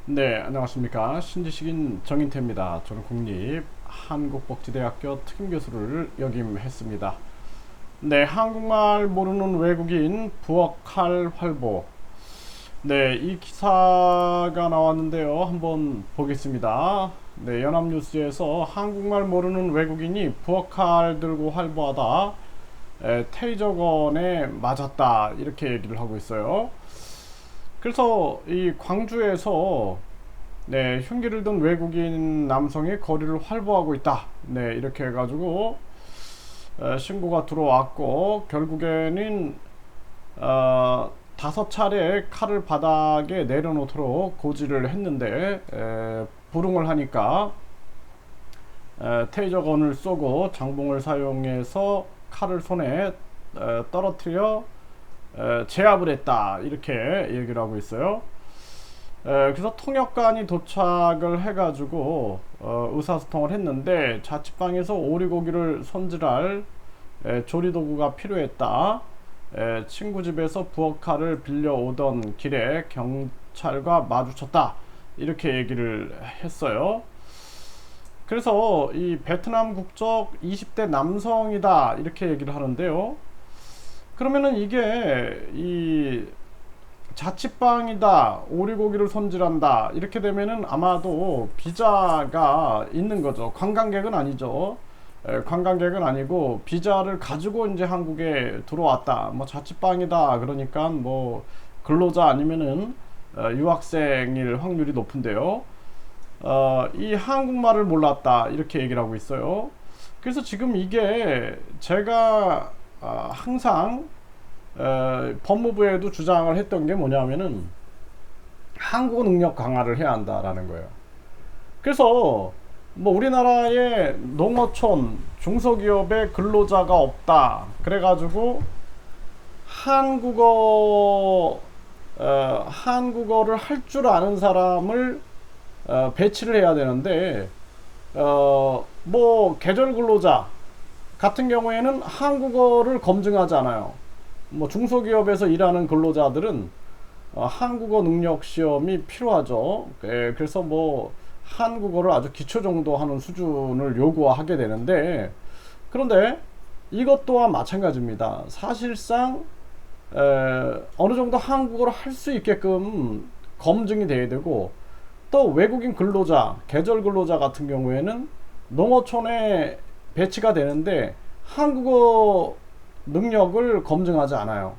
네, 안녕하십니까. 신지식인 정인태입니다. 저는 국립 한국복지대학교 특임교수를 역임했습니다. 네, 한국말 모르는 외국인 부엌할 활보. 네, 이 기사가 나왔는데요. 한번 보겠습니다. 네, 연합뉴스에서 한국말 모르는 외국인이 부엌칼 들고 활보하다 테이저건에 맞았다, 이렇게 얘기를 하고 있어요. 그래서 이 광주에서 네, 흉기를 든 외국인 남성이 거리를 활보하고 있다. 네, 이렇게 해가지고 신고가 들어왔고, 결국에는 5차례 칼을 바닥에 내려놓도록 고지를 했는데 불응을 하니까 테이저건을 쏘고 장봉을 사용해서 칼을 손에 떨어뜨려 제압을 했다, 이렇게 얘기를 하고 있어요. 그래서 통역관이 도착을 해가지고 의사소통을 했는데, 자취방에서 오리고기를 손질할 조리도구가 필요했다. 친구 집에서 부엌칼을 빌려오던 길에 경찰과 마주쳤다, 이렇게 얘기를 했어요. 그래서 이 베트남 국적 20대 남성이다, 이렇게 얘기를 하는데요. 그러면은 이게 이 자취방이다, 오리고기를 손질한다, 이렇게 되면은 아마도 비자가 있는 거죠. 관광객은 아니죠. 관광객은 아니고 비자를 가지고 이제 한국에 들어왔다. 뭐 자취방이다 그러니까 뭐 근로자 아니면은 유학생일 확률이 높은데요. 이 한국말을 몰랐다, 이렇게 얘기를 하고 있어요. 그래서 지금 이게 제가 항상 법무부에도 주장을 했던 게 뭐냐면은 한국어 능력 강화를 해야 한다라는 거예요. 그래서 뭐 우리나라에 농어촌 중소기업에 근로자가 없다 그래가지고 한국어를 할 줄 아는 사람을 배치를 해야 되는데, 뭐 계절 근로자 같은 경우에는 한국어를 검증하지 않아요. 뭐 중소기업에서 일하는 근로자들은 한국어 능력 시험이 필요하죠. 그래서 뭐 한국어를 아주 기초 정도 하는 수준을 요구하게 되는데, 그런데 이것 또한 마찬가지입니다. 사실상 어느 정도 한국어를 할 수 있게끔 검증이 돼야 되고, 또 외국인 근로자, 계절 근로자 같은 경우에는 농어촌에 배치가 되는데 한국어 능력을 검증하지 않아요.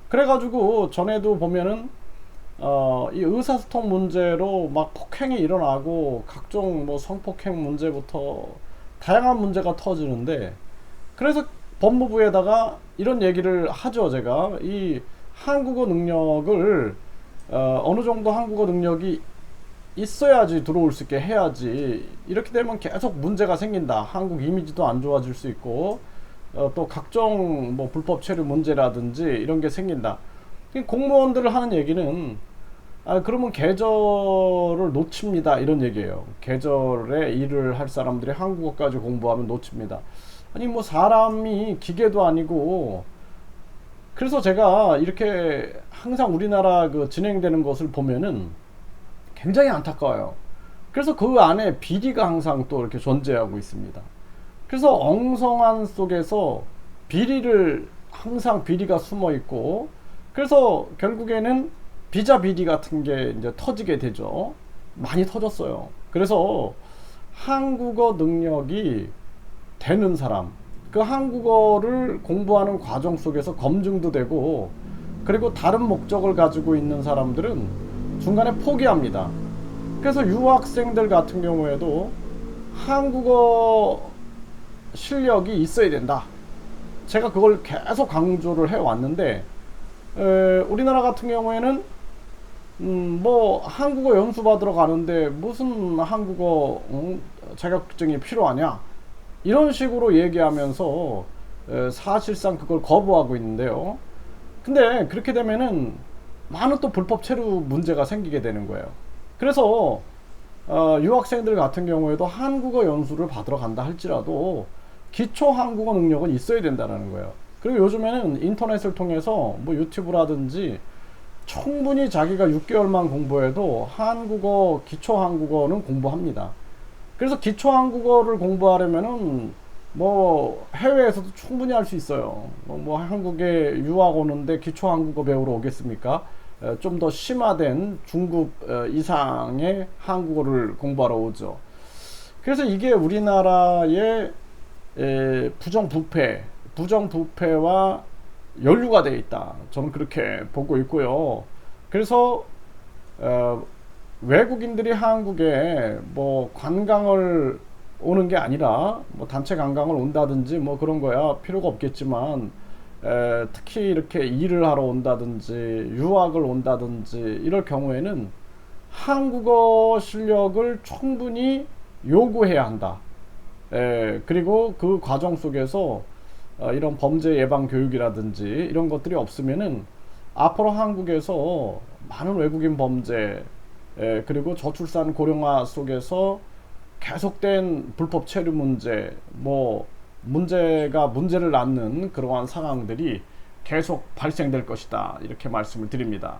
그래가지고 전에도 보면은 이 의사소통 문제로 막 폭행이 일어나고 각종 뭐 성폭행 문제부터 다양한 문제가 터지는데, 그래서 법무부에다가 이런 얘기를 하죠. 제가 이 한국어 능력을 어느 정도 한국어 능력이 있어야지 들어올 수 있게 해야지, 이렇게 되면 계속 문제가 생긴다. 한국 이미지도 안 좋아질 수 있고 또 각종 뭐 불법 체류 문제라든지 이런 게 생긴다. 공무원들 하는 얘기는 그러면 계절을 놓칩니다, 이런 얘기예요. 계절에 일을 할 사람들이 한국어까지 공부하면 놓칩니다. 아니 뭐 사람이 기계도 아니고. 그래서 제가 이렇게 항상 우리나라 그 진행되는 것을 보면은 굉장히 안타까워요. 그래서 그 안에 비리가 항상 또 이렇게 존재하고 있습니다. 그래서 엉성한 속에서 항상 비리가 숨어 있고, 그래서 결국에는 비자 비리 같은 게 이제 터지게 되죠. 많이 터졌어요. 그래서 한국어 능력이 되는 사람, 그 한국어를 공부하는 과정 속에서 검증도 되고, 그리고 다른 목적을 가지고 있는 사람들은 중간에 포기합니다. 그래서 유학생들 같은 경우에도 한국어 실력이 있어야 된다. 제가 그걸 계속 강조를 해왔는데, 우리나라 같은 경우에는 뭐 한국어 연수 받으러 가는데 무슨 한국어 자격증이 필요하냐, 이런 식으로 얘기하면서 사실상 그걸 거부하고 있는데요. 근데 그렇게 되면은 많은 또 불법 체류 문제가 생기게 되는 거예요. 그래서 유학생들 같은 경우에도 한국어 연수를 받으러 간다 할지라도 기초 한국어 능력은 있어야 된다는 거예요. 그리고 요즘에는 인터넷을 통해서 뭐 유튜브라든지 충분히 자기가 6개월만 공부해도 한국어, 기초 한국어는 공부합니다. 그래서 기초 한국어를 공부하려면은 뭐 해외에서도 충분히 할 수 있어요. 뭐 한국에 유학 오는데 기초 한국어 배우러 오겠습니까? 좀 더 심화된 중급 이상의 한국어를 공부하러 오죠. 그래서 이게 우리나라의 부정부패와 연루가 되어 있다. 저는 그렇게 보고 있고요. 그래서 외국인들이 한국에 뭐 관광을 오는 게 아니라 뭐 단체 관광을 온다든지 뭐 그런 거야 필요가 없겠지만 특히 이렇게 일을 하러 온다든지 유학을 온다든지 이럴 경우에는 한국어 실력을 충분히 요구해야 한다. 그리고 그 과정 속에서 이런 범죄 예방 교육이라든지 이런 것들이 없으면은 앞으로 한국에서 많은 외국인 범죄 그리고 저출산 고령화 속에서 계속된 불법 체류 문제 뭐 문제를 낳는 그러한 상황들이 계속 발생될 것이다 이렇게 말씀을 드립니다.